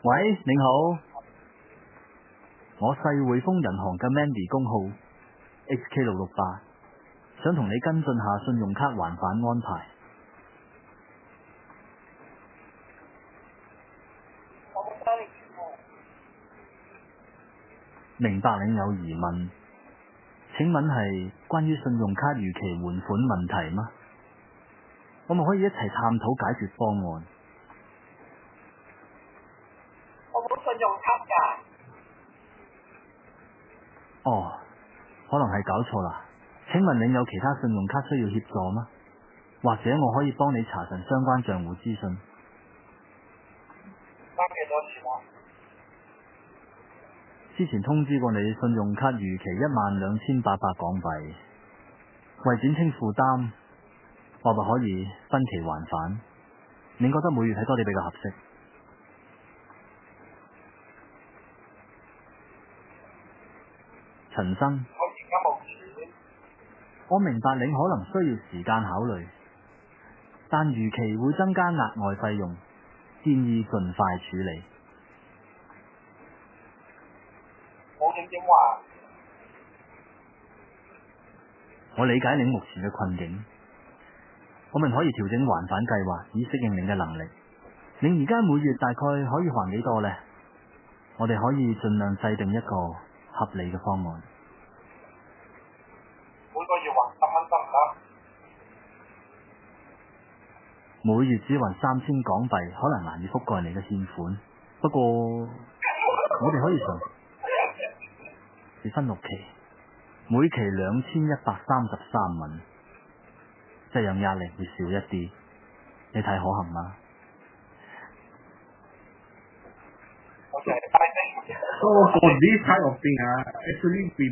喂，你好，我細匯豐銀行嘅 Mandy 工號 HK668，想同你跟進下信用卡還返安排。明白你有疑問，請問係關於信用卡逾期還款問題嗎？我們可以一齊探討解決方案。我冇信用卡㗎。哦，可能係搞錯啦。請問你有其他信用卡需要協助嗎？或者我可以幫你查詢相關帳戶資訊。花幾多錢啊？之前通知過你信用卡逾期12,800港幣，為減輕負擔，我咪可以分期還返。你覺得每月睇多啲比較合適？陳生，我而家冇錢。我明白你可能需要時間考慮，但逾期會增加額外費用，建議盡快處理。冇錢點還？我理解你目前嘅困境，我們可以調整還返計劃以適應你嘅能力。你而家每月大概可以還幾多呢？我哋可以盡量制定一個合理嘅方案。每個月還10蚊得唔得？每月只還3000港幣，可能難以覆蓋你嘅欠款。不過我哋可以嘗試分6期，每期2133蚊，即係讓壓力會少一啲。你睇可行嗎？ Okay. So for this kind of thing, actually we